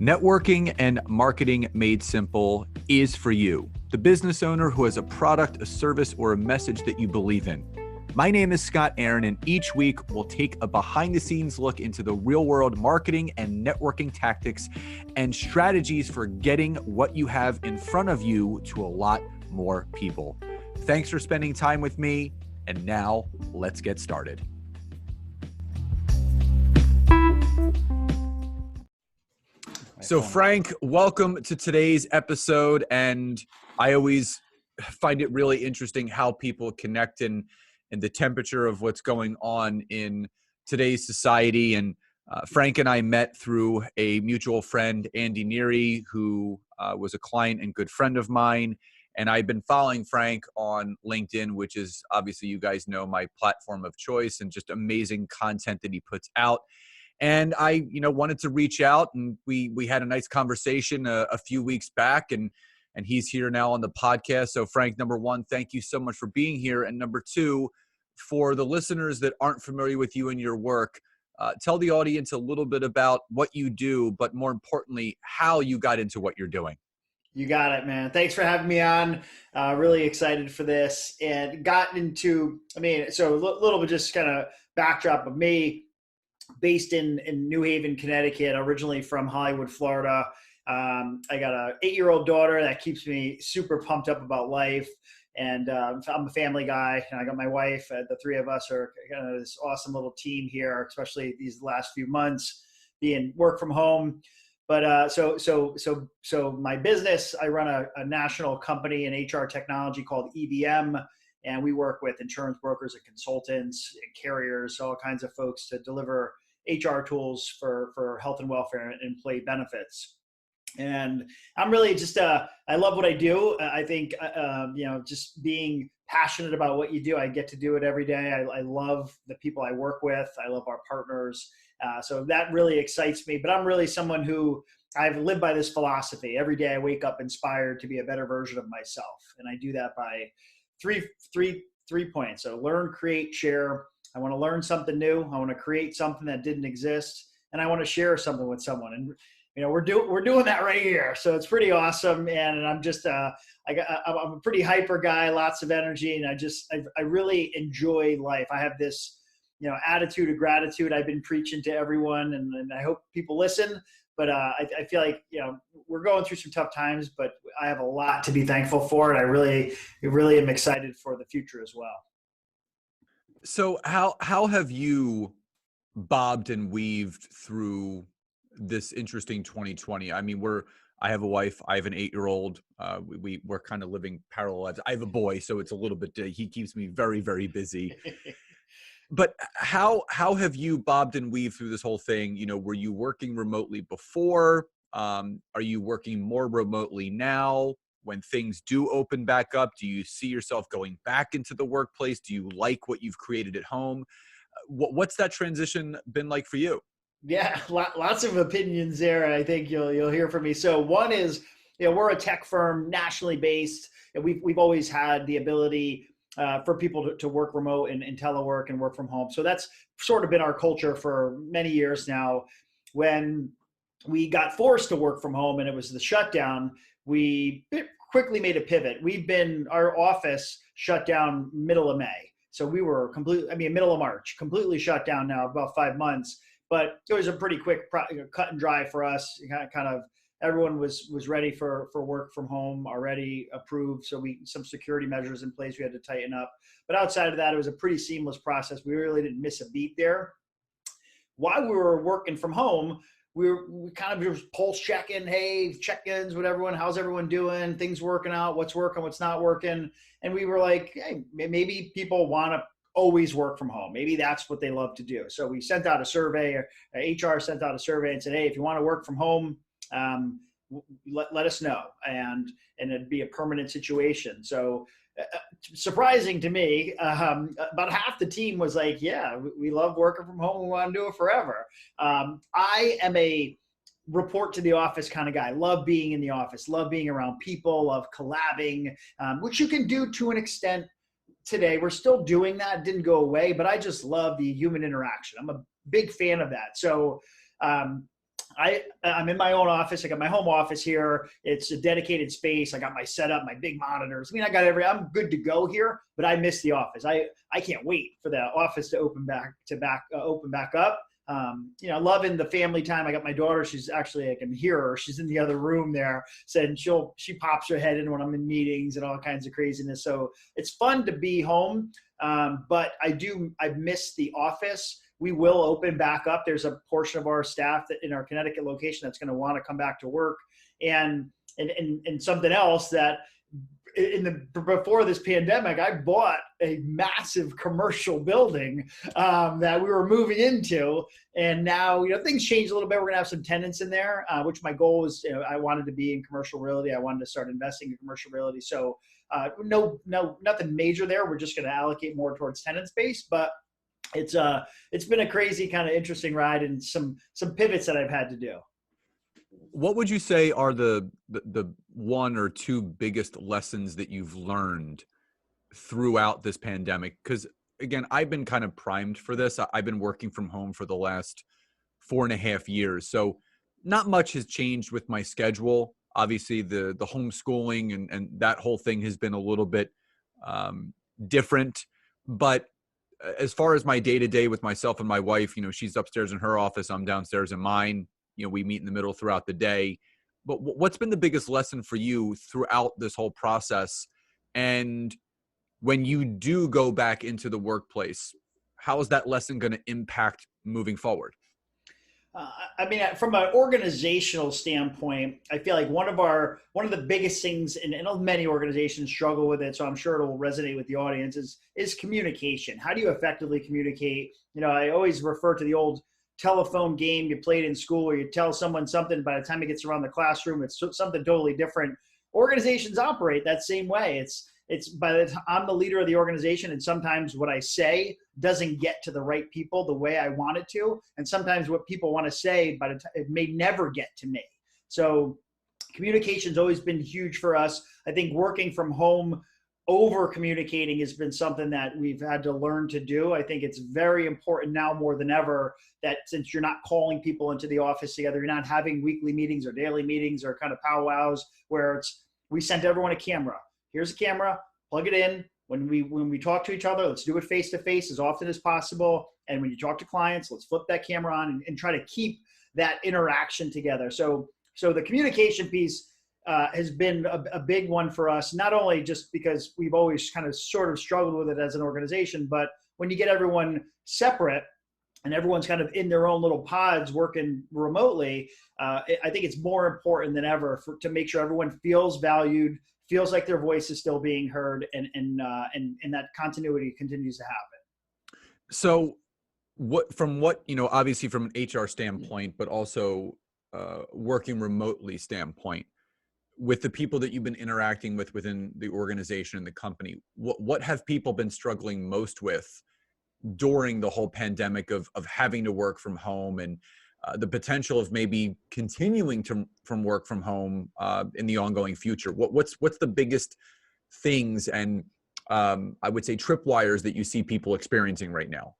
Networking and marketing made simple is for you, the business owner who has a product, a service, or a message that you believe in. My name is Scott Aaron, and each week we'll take a behind-the-scenes look into the real-world marketing and networking tactics and strategies for getting what you have in front of you to a lot more people. Thanks for spending time with me, and now let's get started. So Frank, welcome to today's episode. And I always find it really interesting how people connect and the temperature of what's going on in today's society. And Frank and I met through a mutual friend, Andy Neary, who was a client and good friend of mine. And I've been following Frank on LinkedIn, which is obviously, you guys know, my platform of choice, and just amazing content that he puts out. And I, wanted to reach out, and we had a nice conversation a few weeks back, and he's here now on the podcast. So Frank, number one, thank you so much for being here. And number two, for the listeners that aren't familiar with you and your work, tell the audience a little bit about what you do, but more importantly, how you got into what you're doing. You got it, man. Thanks for having me on. Really excited for this, and got into, so a little bit just kind of backdrop of me. Based in New Haven, Connecticut, originally from Hollywood, Florida. I got an 8-year-old daughter that keeps me super pumped up about life. And I'm a family guy, and I got my wife. The three of us are kind of this awesome little team here, especially these last few months being work from home. But so my business, I run a national company in HR technology called EVM. And we work with insurance brokers and consultants and carriers, all kinds of folks to deliver HR tools for health and welfare and employee benefits. And I'm really just, I love what I do. I think, just being passionate about what you do, I get to do it every day. I love the people I work with. I love our partners. So that really excites me. But I'm really someone who I've lived by this philosophy. Every day I wake up inspired to be a better version of myself. And I do that by three points. So learn, create, share. I want to learn something new. I want to create something that didn't exist, and I want to share something with someone. And we're doing that right here. So it's pretty awesome. And I'm just I'm a pretty hyper guy, lots of energy, and I really enjoy life. I have this attitude of gratitude I've been preaching to everyone, and I hope people listen. But I feel like, we're going through some tough times, but I have a lot to be thankful for. And I really am excited for the future as well. So how have you bobbed and weaved through this interesting 2020? I have a wife, I have an 8-year-old. We're kind of living parallel lives. I have a boy, so it's a little bit, he keeps me very, very busy. But how have you bobbed and weaved through this whole thing? Were you working remotely before? Are you working more remotely now? When things do open back up, do you see yourself going back into the workplace? Do you like what you've created at home? What's that transition been like for you? Yeah, lots of opinions there. I think you'll hear from me. So one is, we're a tech firm, nationally based, and we've always had the ability for people to work remote and telework and work from home. So that's sort of been our culture for many years now. When we got forced to work from home and it was the shutdown, we quickly made a pivot. Our office shut down middle of May. So we were middle of March, completely shut down now, about 5 months. But it was a pretty quick cut and dry for us. Kind of everyone was ready for work from home, already approved. So some security measures in place we had to tighten up. But outside of that, it was a pretty seamless process. We really didn't miss a beat there. While we were working from home, we kind of just pulse checking, hey, check-ins with everyone. How's everyone doing? Things working out? What's working? What's not working? And we were like, hey, maybe people want to always work from home. Maybe that's what they love to do. So we sent out a survey, or HR sent out a survey and said, hey, if you want to work from home, let us know. And it'd be a permanent situation. So surprising to me, about half the team was like, yeah, we love working from home. We want to do it forever. I am a report to the office kind of guy. Love being in the office, love being around people, love collabing, which you can do to an extent today. We're still doing that. It didn't go away, but I just love the human interaction. I'm a big fan of that. So I'm in my own office. I got my home office here. It's a dedicated space. I got my setup, my big monitors. I mean, I'm good to go here, but I miss the office. I can't wait for the office to open back up. Loving the family time. I got my daughter. She's actually, I can hear her. She's in the other room there. Said she pops her head in when I'm in meetings and all kinds of craziness. So it's fun to be home. But I miss the office. We will open back up. There's a portion of our staff that in our Connecticut location that's going to want to come back to work. And something else that before this pandemic, I bought a massive commercial building that we were moving into. And now, things changed a little bit. We're going to have some tenants in there, which my goal was, I wanted to be in commercial realty. I wanted to start investing in commercial realty. So no, nothing major there. We're just going to allocate more towards tenant space, but it's been a crazy kind of interesting ride and some pivots that I've had to do. What would you say are the one or two biggest lessons that you've learned throughout this pandemic? Because again, I've been kind of primed for this. I've been working from home for the last 4.5 years. So not much has changed with my schedule. Obviously the homeschooling and that whole thing has been a little bit different, but as far as my day-to-day with myself and my wife, she's upstairs in her office, I'm downstairs in mine, we meet in the middle throughout the day. But what's been the biggest lesson for you throughout this whole process? And when you do go back into the workplace, how is that lesson going to impact moving forward? From an organizational standpoint, I feel like one of the biggest things, and many organizations struggle with it, so I'm sure it'll resonate with the audience, is communication. How do you effectively communicate? I always refer to the old telephone game you played in school where you tell someone something, by the time it gets around the classroom, it's something totally different. Organizations operate that same way. It's by the time I'm the leader of the organization, and sometimes what I say doesn't get to the right people the way I want it to, and sometimes what people want to say, it may never get to me. So communication's always been huge for us. I think working from home, over communicating has been something that we've had to learn to do. I think it's very important now more than ever that since you're not calling people into the office together, you're not having weekly meetings or daily meetings or kind of powwows where we sent everyone a camera. Here's a camera, plug it in. When we talk to each other, let's do it face to face as often as possible. And when you talk to clients, let's flip that camera on and try to keep that interaction together. So the communication piece has been a big one for us, not only just because we've always kind of sort of struggled with it as an organization, but when you get everyone separate and everyone's kind of in their own little pods working remotely, I think it's more important than ever to make sure everyone feels valued, feels like their voice is still being heard, and that continuity continues to happen. So obviously from an HR standpoint, but also working remotely standpoint, with the people that you've been interacting with within the organization and the company, what have people been struggling most with during the whole pandemic of having to work from home and the potential of maybe continuing from work from home in the ongoing future? What's the biggest things and I would say tripwires that you see people experiencing right now?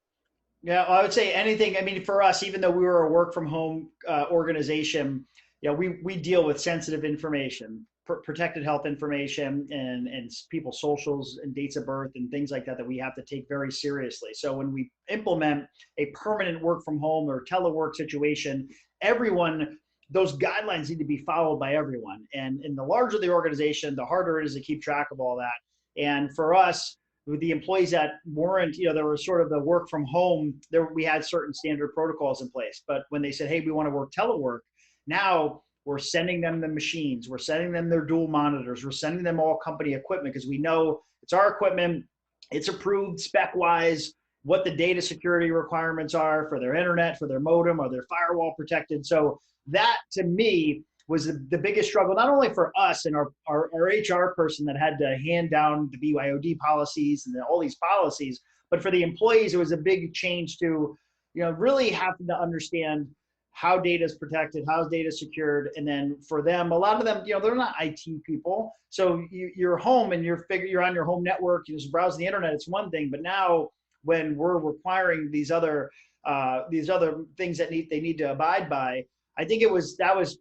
Yeah, I would say anything. For us, even though we were a work from home organization, we deal with sensitive information, protected health information, and people's socials and dates of birth and things like that we have to take very seriously. So when we implement a permanent work from home or telework situation, those guidelines need to be followed by everyone. And the larger the organization, the harder it is to keep track of all that. And for us, with the employees that weren't, there were sort of the work from home, we had certain standard protocols in place. But when they said, hey, we want to work telework, now we're sending them the machines, we're sending them their dual monitors, we're sending them all company equipment because we know it's our equipment, it's approved spec-wise, what the data security requirements are for their internet, for their modem, or their firewall protected. So that, to me, was the biggest struggle, not only for us and our HR person that had to hand down the BYOD policies and all these policies, but for the employees, it was a big change to, really having to understand how data is protected, how is data secured. And then for them, a lot of them, they're not IT people. So you're home and you're on your home network, you just browse the internet, it's one thing. But now when we're requiring these other things that they need to abide by, I think that was,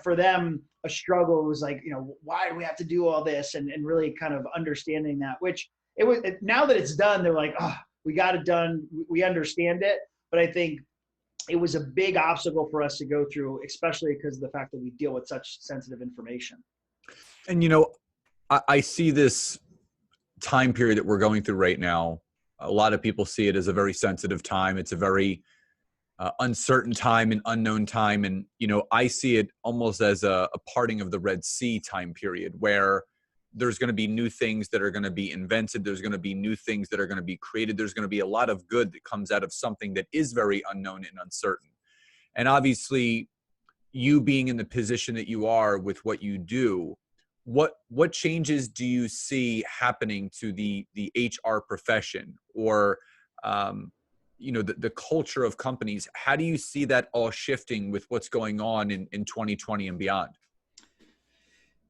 for them a struggle. It was like, why do we have to do all this? And really kind of understanding that, which now that it's done, they're like, oh, we got it done. We understand it. But I think it was a big obstacle for us to go through, especially because of the fact that we deal with such sensitive information. And, I see this time period that we're going through right now. A lot of people see it as a very sensitive time. It's a very uncertain time and unknown time. And, I see it almost as a parting of the Red Sea time period, where there's going to be new things that are going to be invented. There's going to be new things that are going to be created. There's going to be a lot of good that comes out of something that is very unknown and uncertain. And obviously, you being in the position that you are with what you do, what changes do you see happening to the HR profession, or the culture of companies? How do you see that all shifting with what's going on in 2020 and beyond?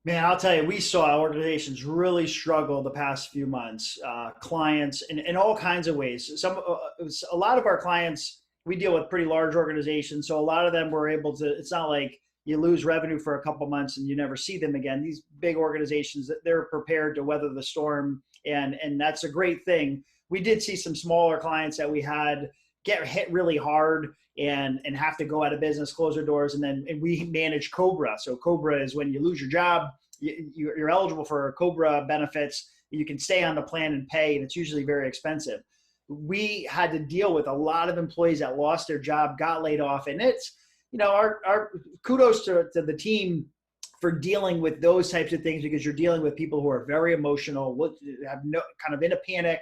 Man, I'll tell you, we saw organizations really struggle the past few months, clients in all kinds of ways. A lot of our clients, we deal with pretty large organizations. So a lot of them were able to, it's not like you lose revenue for a couple of months and you never see them again. These big organizations, they're prepared to weather the storm. And that's a great thing. We did see some smaller clients that we had get hit really hard and have to go out of business, close their doors. And we manage 𝐂𝐫𝐞. So 𝐂𝐂𝐫𝐞 is when you lose your job, you're eligible for 𝐂𝐂𝐫𝐞 benefits. You can stay on the plan and pay, and it's usually very expensive. We had to deal with a lot of employees that lost their job, got laid off. And it's, our kudos to the team for dealing with those types of things, because you're dealing with people who are very emotional, have kind of in a panic.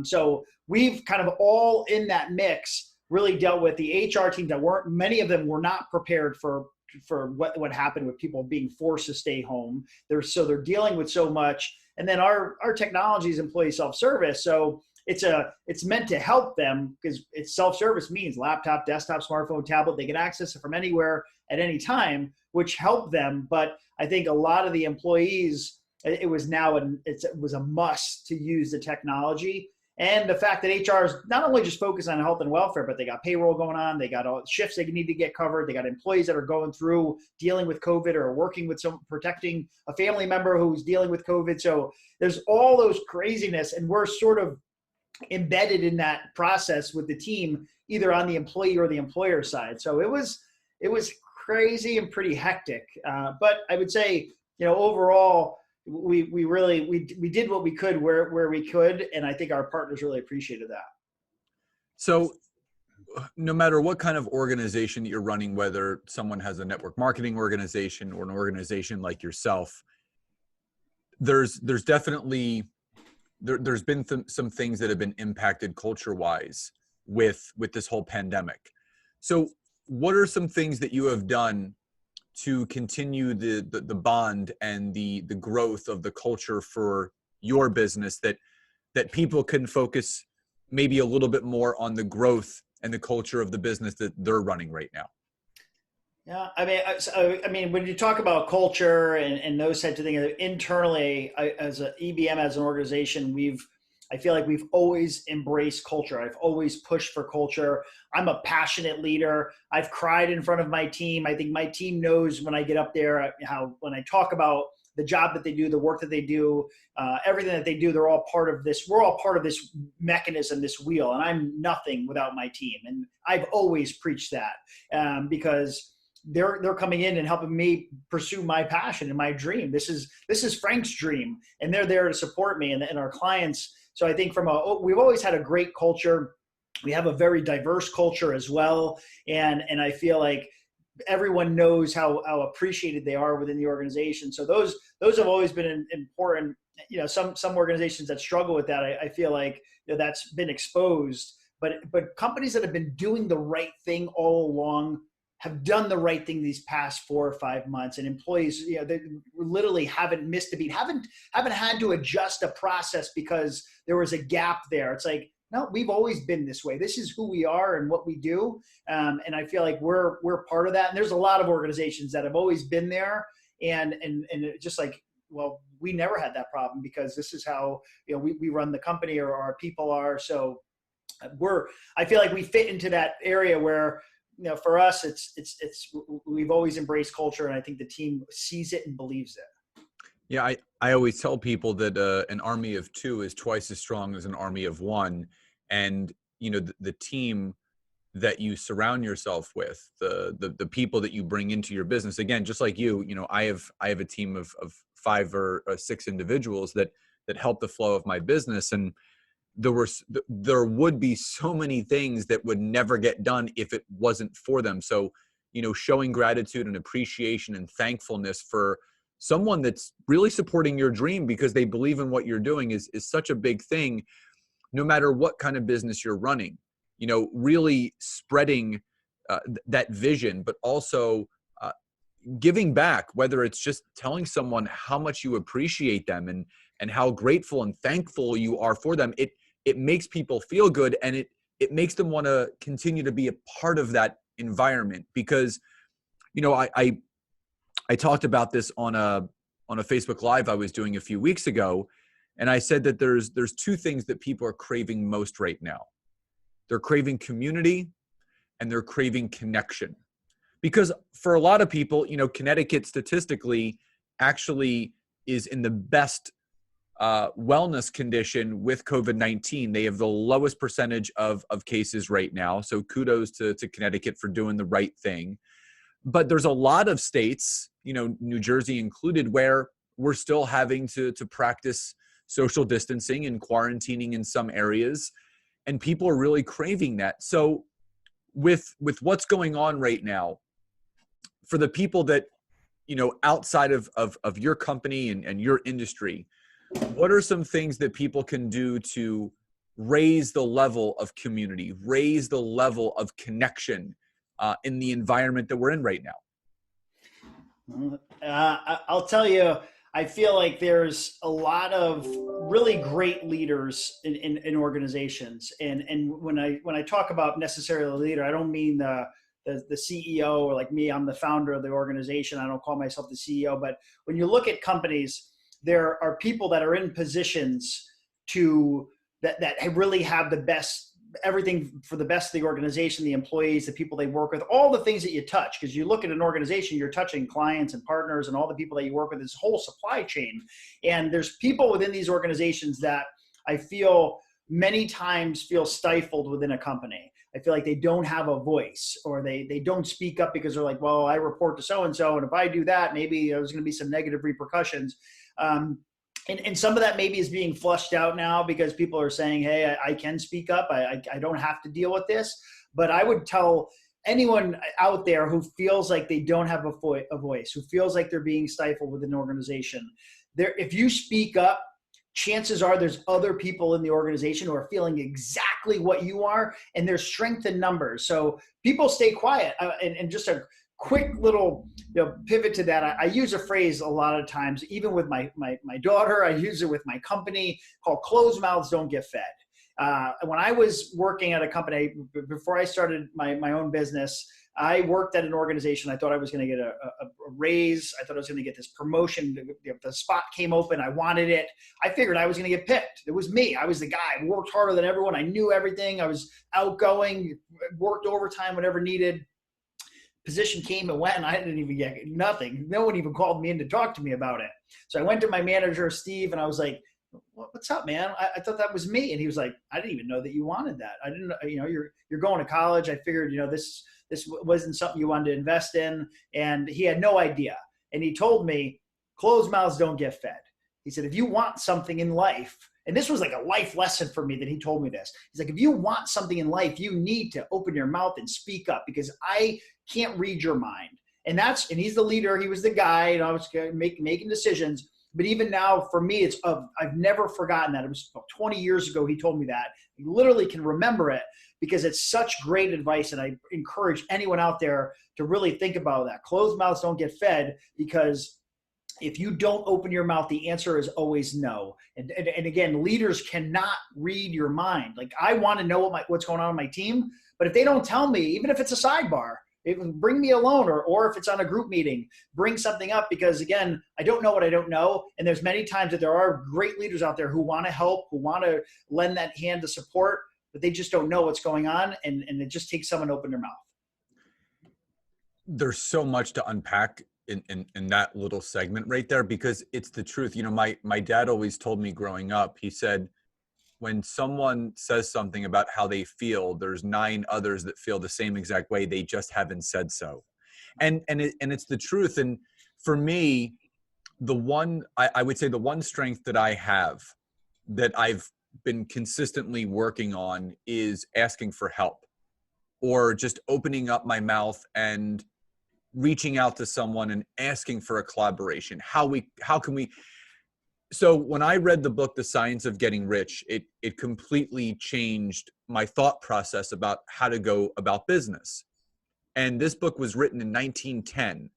So we've kind of all in that mix really dealt with the HR team that many of them were not prepared for what happened with people being forced to stay home. They're dealing with so much. And then our technology is employee self-service. So it's meant to help them, because it's self-service means laptop, desktop, smartphone, tablet. They can access it from anywhere at any time, which helped them. But I think a lot of the employees, it was a must to use the technology. And the fact that HR is not only just focused on health and welfare, but they got payroll going on, they got all shifts they need to get covered, they got employees that are going through dealing with COVID or working with protecting a family member who's dealing with COVID. So there's all those craziness, and we're sort of embedded in that process with the team, either on the employee or the employer side. So it was crazy and pretty hectic. But I would say, overall, we did what we could where we could. And I think our partners really appreciated that. So no matter what kind of organization you're running, whether someone has a network marketing organization or an organization like yourself, there's definitely there's been some things that have been impacted culture-wise with this whole pandemic. So what are some things that you have done to continue the bond and the growth of the culture for your business, that people can focus maybe a little bit more on the growth and the culture of the business that they're running right now? Yeah, I mean, when you talk about culture and those types of things internally, as an EBM, as an organization, I feel like we've always embraced culture. I've always pushed for culture. I'm a passionate leader. I've cried in front of my team. I think my team knows when I get up there, when I talk about the job that they do, the work that they do, everything that they do, they're all part of this. We're all part of this mechanism, this wheel, and I'm nothing without my team. And I've always preached that because they're coming in and helping me pursue my passion and my dream. This is Frank's dream, and they're there to support me and our clients. So I think we've always had a great culture. We have a very diverse culture as well. And I feel like everyone knows how appreciated they are within the organization. So those have always been important. Some organizations that struggle with that, I feel like that's been exposed, but companies that have been doing the right thing all along have done the right thing these past 4 or 5 months, and employees, they literally haven't missed a beat, haven't had to adjust a process because there was a gap there. It's like, no, we've always been this way. This is who we are and what we do. And I feel like we're part of that. And there's a lot of organizations that have always been there. And just like, well, we never had that problem because this is how, we run the company or our people are. So I feel like we fit into that area where for us, we've always embraced culture, and I think the team sees it and believes it. Yeah, I always tell people that an army of two is twice as strong as an army of one. And, the team that you surround yourself with, the people that you bring into your business, again, just like I have a team of 5 or 6 individuals that help the flow of my business. And there would be so many things that would never get done if it wasn't for them. So, showing gratitude and appreciation and thankfulness for someone that's really supporting your dream because they believe in what you're doing is such a big thing, no matter what kind of business you're running. Really spreading that vision, but also giving back, whether it's just telling someone how much you appreciate them and how grateful and thankful you are for them. It makes people feel good, and it makes them want to continue to be a part of that environment. Because, I talked about this on a Facebook Live I was doing a few weeks ago, and I said that there's 2 things that people are craving most right now. They're craving community, and they're craving connection. Because for a lot of people, Connecticut statistically actually is in the best wellness condition with COVID-19. They have the lowest percentage of cases right now. So kudos to Connecticut for doing the right thing. But there's a lot of states, New Jersey included, where we're still having to practice social distancing and quarantining in some areas. And people are really craving that. So with what's going on right now, for the people that, outside of your company and your industry, what are some things that people can do to raise the level of community, raise the level of connection in the environment that we're in right now? I'll tell you, I feel like there's a lot of really great leaders in organizations. And when I talk about necessarily a leader, I don't mean the CEO, or like me, I'm the founder of the organization. I don't call myself the CEO, but when you look at companies, there are people that are in positions that really have the best, everything for the best of the organization, the employees, the people they work with, all the things that you touch. Because you look at an organization, you're touching clients and partners and all the people that you work with, this whole supply chain. And there's people within these organizations that I feel many times feel stifled within a company. I feel like they don't have a voice, or they don't speak up because they're like, well, I report to so-and-so, and if I do that, maybe there's going to be some negative repercussions. And some of that maybe is being flushed out now because people are saying, hey, I can speak up. I don't have to deal with this. But I would tell anyone out there who feels like they don't have a voice, who feels like they're being stifled within an organization, if you speak up, chances are there's other people in the organization who are feeling exactly what you are, and there's strength in numbers. So people stay quiet. And just a quick little pivot to that, I use a phrase a lot of times, even with my daughter. I use it with my company, called closed mouths don't get fed. When I was working at a company, before I started my own business, I worked at an organization. I thought I was going to get a raise. I thought I was going to get this promotion. The spot came open. I wanted it. I figured I was going to get picked. It was me. I was the guy. I worked harder than everyone. I knew everything. I was outgoing, worked overtime whenever needed. Position came and went, and I didn't even get nothing. No one even called me in to talk to me about it. So I went to my manager, Steve, and I was like, what's up, man? I thought that was me. And he was like, I didn't even know that you wanted that. I didn't, you're going to college. I figured, this wasn't something you wanted to invest in. And he had no idea. And he told me, closed mouths don't get fed. He said, if you want something in life, and this was like a life lesson for me that he told me this. He's like, if you want something in life, you need to open your mouth and speak up, because I can't read your mind. And he's the leader. He was the guy, I was making decisions. But even now, for me, I've never forgotten that. It was about 20 years ago he told me that. I literally can remember it because it's such great advice. And I encourage anyone out there to really think about that. Closed mouths don't get fed, because if you don't open your mouth, the answer is always no. And again, leaders cannot read your mind. Like, I want to know what's going on my team, but if they don't tell me, even if it's a sidebar, bring me alone, or if it's on a group meeting, bring something up, because again, I don't know what I don't know. And there's many times that there are great leaders out there who want to help, who want to lend that hand to support, but they just don't know what's going on. And it just takes someone to open their mouth. There's so much to unpack in that little segment right there, because it's the truth. You know, my dad always told me growing up, he said, when someone says something about how they feel, there's 9 others that feel the same exact way. They just haven't said so. And it's the truth. And for me, I would say the one strength that I have that I've been consistently working on is asking for help, or just opening up my mouth and reaching out to someone and asking for a collaboration. How can we? So when I read the book, The Science of Getting Rich, it completely changed my thought process about how to go about business. And this book was written in 1910,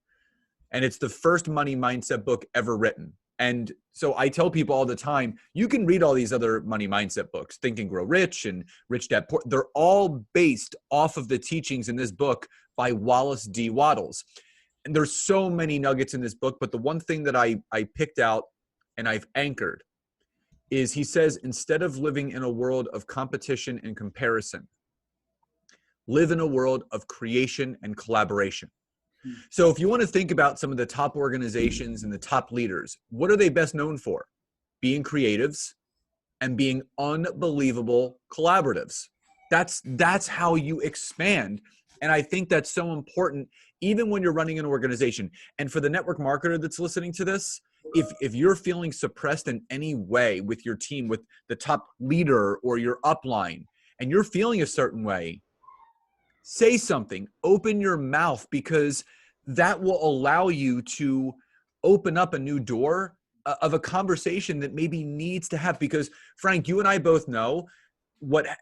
and it's the first money mindset book ever written. And so I tell people all the time, you can read all these other money mindset books, Think and Grow Rich and Rich Dad Poor. They're all based off of the teachings in this book by Wallace D. Wattles. And there's so many nuggets in this book, but the one thing that I picked out and I've anchored is, he says, instead of living in a world of competition and comparison, live in a world of creation and collaboration. So if you want to think about some of the top organizations and the top leaders, what are they best known for? Being creatives and being unbelievable collaboratives. That's how you expand. And I think that's so important, even when you're running an organization. And for the network marketer that's listening to this, if you're feeling suppressed in any way with your team, with the top leader or your upline, and you're feeling a certain way, say something, open your mouth, because that will allow you to open up a new door of a conversation that maybe needs to have. Because Frank, you and I both know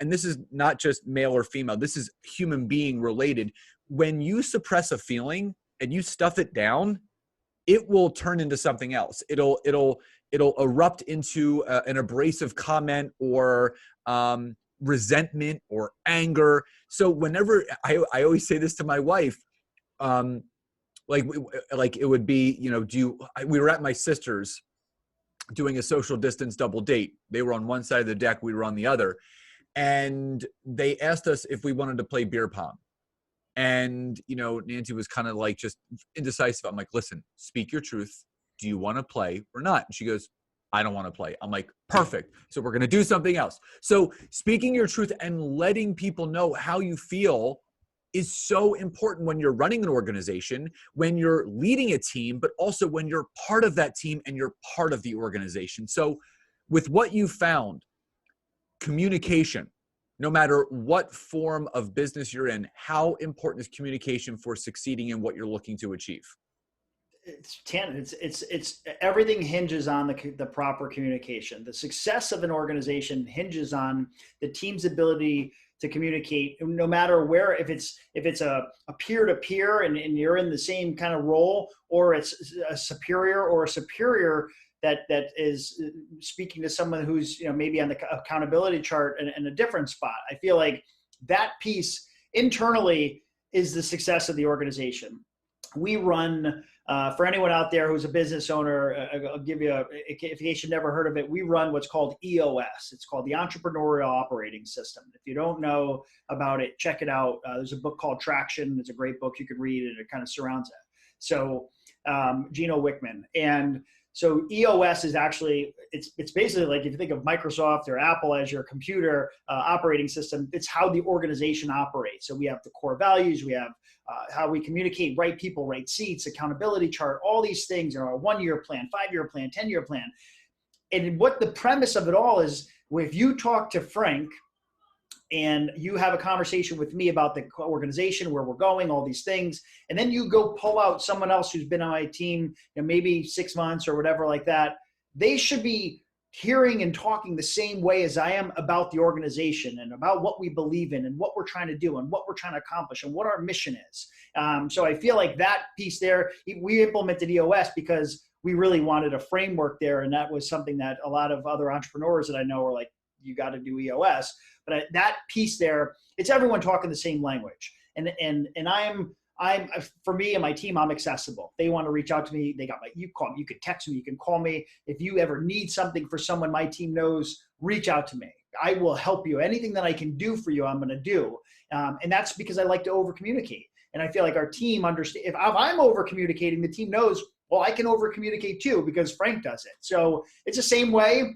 and this is not just male or female, this is human being related. When you suppress a feeling and you stuff it down, it will turn into something else. It'll erupt into an abrasive comment, or resentment or anger. So whenever I always say this to my wife, like it would be, you know, we were at my sister's doing a social distance double date. They were on one side of the deck, we were on the other. And they asked us if we wanted to play beer pong. And, you know, Nancy was kind of like just indecisive. I'm like, listen, speak your truth. Do you want to play or not? And she goes, I don't want to play. I'm like, perfect. So we're going to do something else. So speaking your truth and letting people know how you feel is so important when you're running an organization, when you're leading a team, but also when you're part of that team and you're part of the organization. So with what you found, communication, no matter what form of business you're in, how important is communication for succeeding in what you're looking to achieve? It's everything hinges on the proper communication. The success of an organization hinges on the team's ability to communicate, no matter where, if it's a peer-to-peer and you're in the same kind of role, or it's a superior that is speaking to someone who's, you know, maybe on the accountability chart in a different spot. I feel like that piece internally is the success of the organization. We run, for anyone out there who's a business owner, I'll give you if you've never heard of it, we run what's called EOS. It's called the Entrepreneurial Operating System. If you don't know about it, check it out. There's a book called Traction. It's a great book you could read, and it kind of surrounds it. So Gino Wickman. And so EOS is actually, it's basically like, if you think of Microsoft or Apple as your computer operating system, it's how the organization operates. So we have the core values, we have how we communicate, right people, right seats, accountability chart, all these things, you know, a 1-year plan, 5-year plan, 10-year plan. And what the premise of it all is, if you talk to Frank and you have a conversation with me about the organization, where we're going, all these things, and then you go pull out someone else who's been on my team, you know, maybe 6 months or whatever like that, they should be hearing and talking the same way as I am about the organization and about what we believe in and what we're trying to do and what we're trying to accomplish and what our mission is. So I feel like that piece there, we implemented EOS because we really wanted a framework there. And that was something that a lot of other entrepreneurs that I know are like, you got to do EOS. But that piece there, it's everyone talking the same language. And for me and my team, I'm accessible. They want to reach out to me. They got you call me, you could text me, you can call me. If you ever need something for someone my team knows, reach out to me. I will help you. Anything that I can do for you, I'm going to do. And that's because I like to over communicate. And I feel like our team understands, if I'm over communicating, the team knows, well, I can over communicate too, because Frank does it. So it's the same way.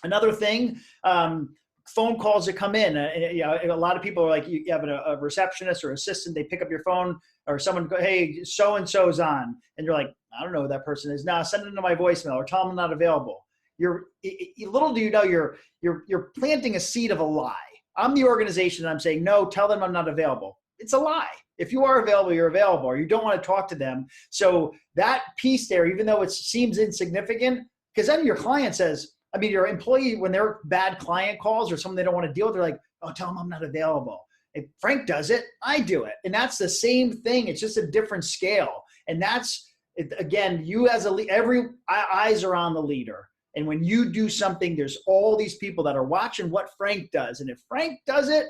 Another thing, phone calls that come in, a lot of people are like, you have a receptionist or assistant, they pick up your phone, or someone go, hey, so-and-so's on. And you're like, I don't know who that person is. Nah, send it to my voicemail or tell them I'm not available. Little do you know, you're planting a seed of a lie. I'm the organization and I'm saying, no, tell them I'm not available. It's a lie. If you are available, you're available, or you don't want to talk to them. So that piece there, even though it seems insignificant, because then your client says, your employee, when they're bad client calls or someone they don't want to deal with, they're like, oh, tell them I'm not available. If Frank does it, I do it. And that's the same thing. It's just a different scale. And that's, again, you as every eyes are on the leader. And when you do something, there's all these people that are watching what Frank does. And if Frank does it,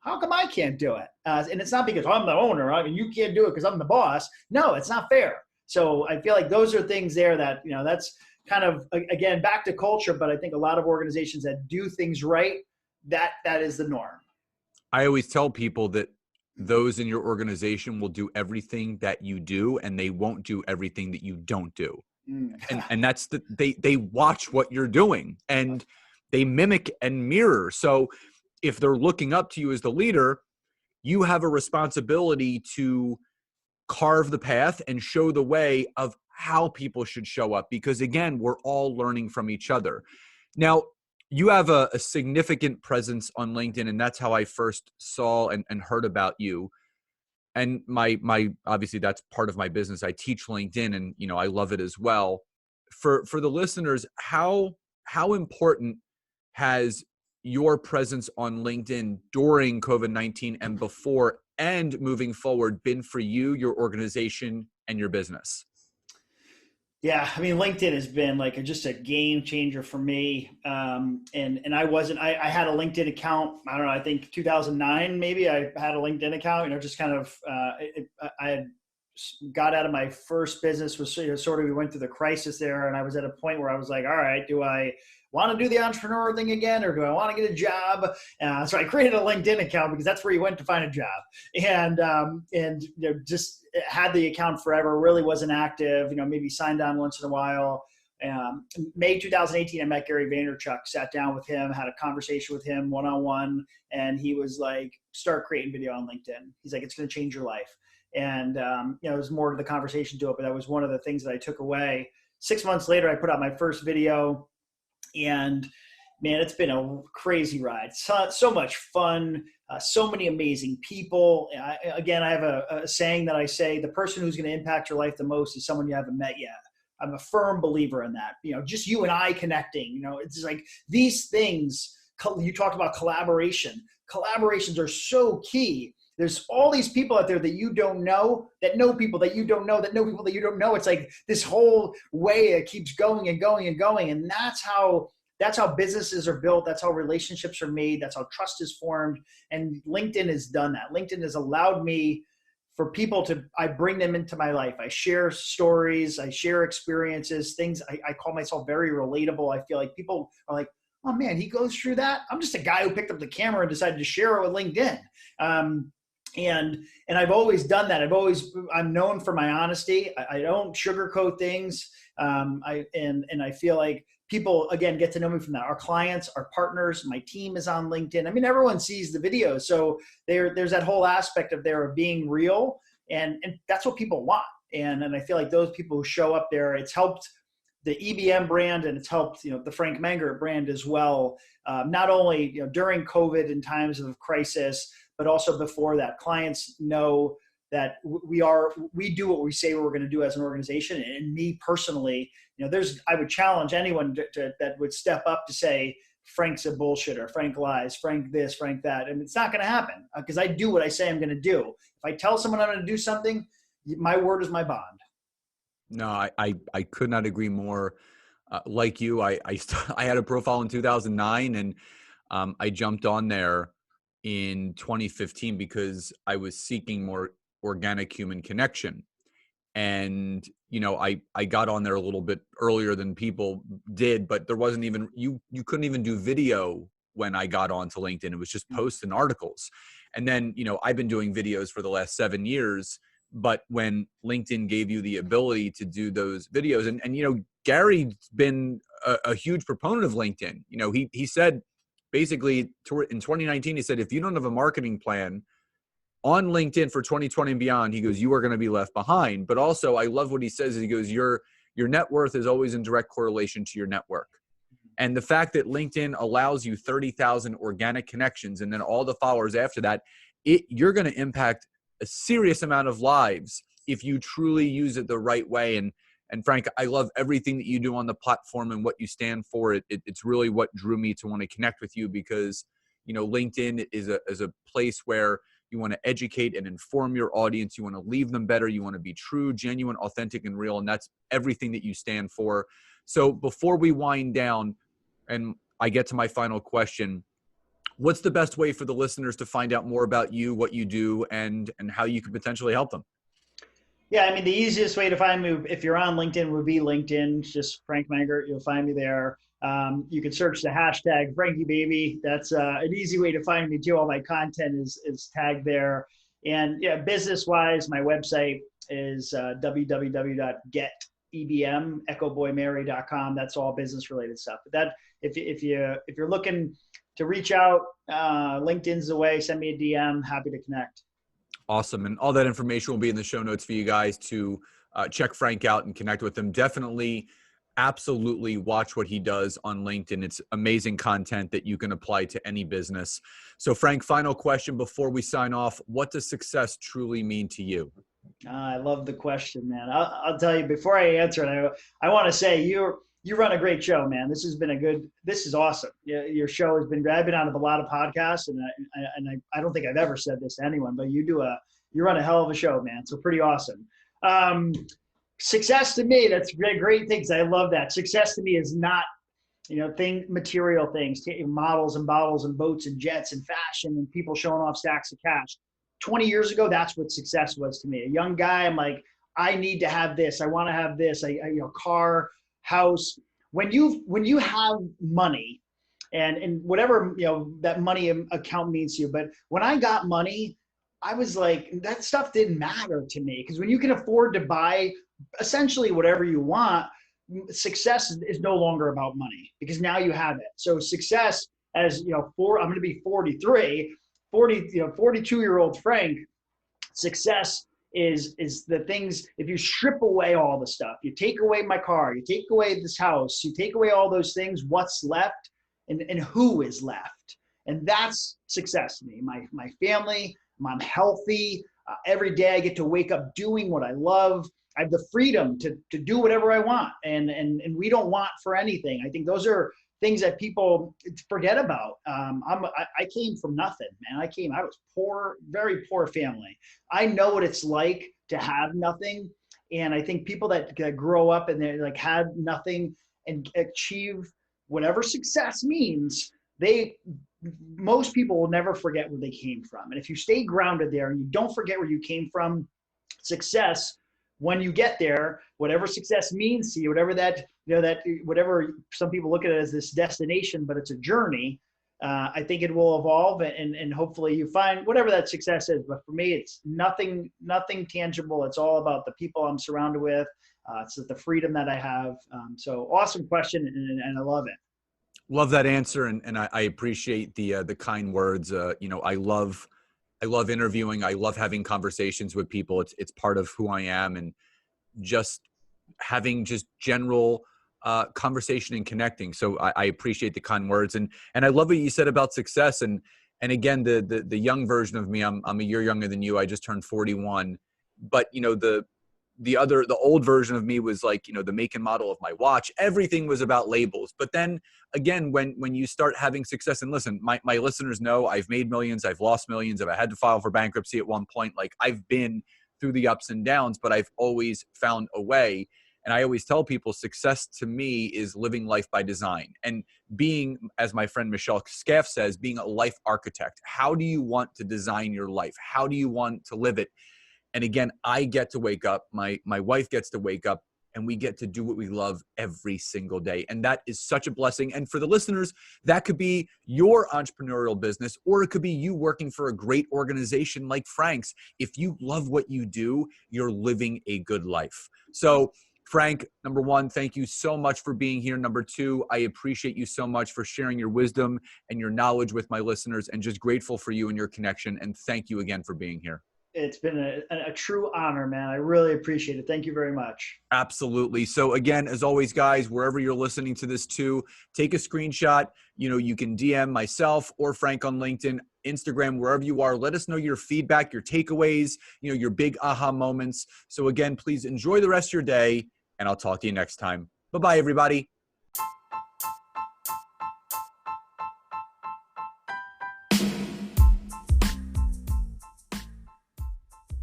how come I can't do it? And it's not because I'm the owner. You can't do it because I'm the boss. No, it's not fair. So I feel like those are things there that, that's kind of, again, back to culture. But I think a lot of organizations that do things right, that is the norm. I always tell people that those in your organization will do everything that you do, and they won't do everything that you don't do. And that's they watch what you're doing and they mimic and mirror. So if they're looking up to you as the leader, you have a responsibility to carve the path and show the way of how people should show up, because again, we're all learning from each other. Now, you have a significant presence on LinkedIn, and that's how I first saw and heard about you. And my obviously that's part of my business. I teach LinkedIn, and I love it as well. For the listeners, how important has your presence on LinkedIn during COVID-19 and before and moving forward been for you, your organization, and your business? Yeah, LinkedIn has been just a game changer for me. And I had a LinkedIn account, I don't know, I think 2009, maybe I had a LinkedIn account, just kind of, I had got out of my first business, was sort of, we went through the crisis there. And I was at a point where I was like, all right, do I want to do the entrepreneur thing again, or do I want to get a job? So I created a LinkedIn account because that's where you went to find a job. And just had the account forever, really wasn't active, maybe signed on once in a while. May 2018, I met Gary Vaynerchuk, sat down with him, had a conversation with him one-on-one. And he was like, start creating video on LinkedIn. He's like, it's going to change your life. And, there's more to the conversation to it, but that was one of the things that I took away. 6 months later, I put out my first video, and man, it's been a crazy ride. So much fun, so many amazing people. I have a saying that I say, the person who's going to impact your life the most is someone you haven't met yet. I'm a firm believer in that. Just you and I connecting, it's like these things. You talked about collaboration. Collaborations are so key. There's all these people out there that you don't know, that know people that you don't know, that know people that you don't know. It's like this whole way it keeps going and going and going. And that's how businesses are built. That's how relationships are made. That's how trust is formed. And LinkedIn has done that. LinkedIn has allowed me for people I bring them into my life. I share stories. I share experiences, things. I call myself very relatable. I feel like people are like, oh man, he goes through that. I'm just a guy who picked up the camera and decided to share it with LinkedIn. And I've always done that. I'm known for my honesty. I don't sugarcoat things. And I feel like people, again, get to know me from that. Our clients, our partners, my team is on LinkedIn. Everyone sees the videos. So there's that whole aspect of being real. And that's what people want. And I feel like those people who show up there, it's helped the EBM brand, and it's helped, the Frank Mengert brand as well. Not only, during COVID and times of crisis, but also before that. Clients know that we do what we say we're going to do as an organization. And me personally, I would challenge anyone that would step up to say, Frank's a bullshitter, Frank lies, Frank this, Frank that. And it's not going to happen because I do what I say I'm going to do. If I tell someone I'm going to do something, my word is my bond. No, I could not agree more. Like you, I had a profile in 2009, and I jumped on there in 2015 because I was seeking more organic human connection. And, you know, I got on there a little bit earlier than people did, but there wasn't even, you couldn't even do video when I got onto LinkedIn. It was just posts and articles. And then, you know, I've been doing videos for the last 7 years, but when LinkedIn gave you the ability to do those videos, and you know, Gary's been a huge proponent of LinkedIn. You know, he said basically in 2019, he said, if you don't have a marketing plan on LinkedIn for 2020 and beyond, he goes, you are going to be left behind. But also, I love what he says. He goes, your net worth is always in direct correlation to your network. And the fact that LinkedIn allows you 30,000 organic connections and then all the followers after that, you're going to impact a serious amount of lives if you truly use it the right way. And Frank, I love everything that you do on the platform and what you stand for. It's really what drew me to want to connect with you, because, you know, LinkedIn is a place where you want to educate and inform your audience. You want to leave them better. You want to be true, genuine, authentic, and real. And that's everything that you stand for. So before we wind down and I get to my final question, what's the best way for the listeners to find out more about you, what you do, and how you could potentially help them? Yeah, I mean, the easiest way to find me, if you're on LinkedIn, would be LinkedIn. It's just Frank Mengert. You'll find me there. You can search the hashtag Frankie Baby. That's an easy way to find me too. All my content is tagged there. And yeah, business-wise, my website is www.𝐿𝐿𝐿𝐿𝐿𝐿𝐿𝐿𝐿𝐿𝐿𝐿𝐿𝐿 if echoboymarry.com. That's all business-related stuff. But that, if you're looking to reach out, LinkedIn's the way. Send me a DM. Happy to connect. Awesome. And all that information will be in the show notes for you guys to check Frank out and connect with him. Definitely, absolutely watch what he does on LinkedIn. It's amazing content that you can apply to any business. So Frank, final question before we sign off. What does success truly mean to you? I love the question, man. I'll tell you before I answer it, I want to say you run a great show, man. This has been this is awesome. Your show has been great. I've been on a lot of podcasts, and I don't think I've ever said this to anyone, but you run a hell of a show, man. So pretty awesome. Success to me, that's great things. I love that. Success to me is not, material things, models and bottles and boats and jets and fashion and people showing off stacks of cash. 20 years ago, that's what success was to me. A young guy, I'm like, I need to have this. I want to have this. Car, house. When you have money, and whatever that money account means to you, but when I got money, I was like, that stuff didn't matter to me, because when you can afford to buy essentially whatever you want, success is no longer about money, because now you have it. So success, as I'm going to be 43, 42-year-old Frank, success is the things. If you strip away all the stuff, you take away my car, you take away this house, you take away all those things, what's left and who is left? And that's success to me. My family, I'm healthy. Every day I get to wake up doing what I love. I have the freedom to do whatever I want, and we don't want for anything. I think those are things that people forget about. I came from nothing, man. I was poor, very poor family. I know what it's like to have nothing, and I think people that grow up and they like had nothing and achieve whatever success means, most people will never forget where they came from. And if you stay grounded there and you don't forget where you came from, success, when you get there, whatever success means to you, whatever some people look at it as this destination, but it's a journey. I think it will evolve, and hopefully you find whatever that success is. But for me, it's nothing tangible. It's all about the people I'm surrounded with. It's the freedom that I have. So awesome question, and I love it. Love that answer, and I appreciate the kind words. I love interviewing. I love having conversations with people. It's part of who I am, and just having just general conversation and connecting. So I appreciate the kind words, and I love what you said about success. And again, the young version of me, I'm a year younger than you. I just turned 41, but the old version of me was like, the make and model of my watch. Everything was about labels. But then again, when you start having success, and listen, my listeners know I've made millions, I've lost millions, I had to file for bankruptcy at one point. Like, I've been through the ups and downs, but I've always found a way. And I always tell people, success to me is living life by design and being, as my friend Michelle Scaff says, being a life architect. How do you want to design your life? How do you want to live it? And again, I get to wake up, my wife gets to wake up, and we get to do what we love every single day. And that is such a blessing. And for the listeners, that could be your entrepreneurial business, or it could be you working for a great organization like Frank's. If you love what you do, you're living a good life. So Frank, number one, thank you so much for being here. Number two, I appreciate you so much for sharing your wisdom and your knowledge with my listeners, and just grateful for you and your connection. And thank you again for being here. It's been a true honor, man. I really appreciate it. Thank you very much. Absolutely. So again, as always, guys, wherever you're listening to this to, take a screenshot. You can DM myself or Frank on LinkedIn, Instagram, wherever you are. Let us know your feedback, your takeaways, your big aha moments. So again, please enjoy the rest of your day, and I'll talk to you next time. Bye-bye, everybody.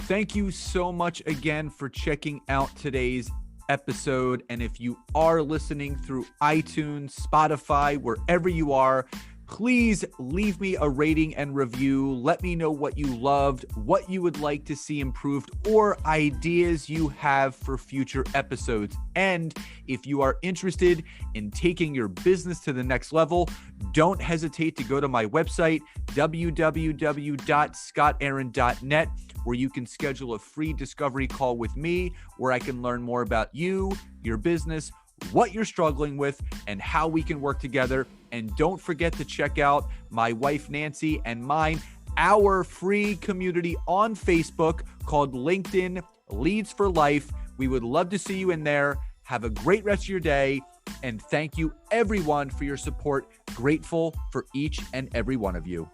Thank you so much again for checking out today's episode. And if you are listening through iTunes, Spotify, wherever you are, please leave me a rating and review. Let me know what you loved, what you would like to see improved, or ideas you have for future episodes. And if you are interested in taking your business to the next level, don't hesitate to go to my website, www.𝐋𝐞𝐚𝐫𝐬𝑅𝑒N.net, where you can schedule a free discovery call with me, where I can learn more about you, your business, what you're struggling with, and how we can work together. And don't forget to check out my wife, Nancy, and mine, our free community on Facebook called LinkedIn Leads for Life. We would love to see you in there. Have a great rest of your day. And thank you, everyone, for your support. Grateful for each and every one of you.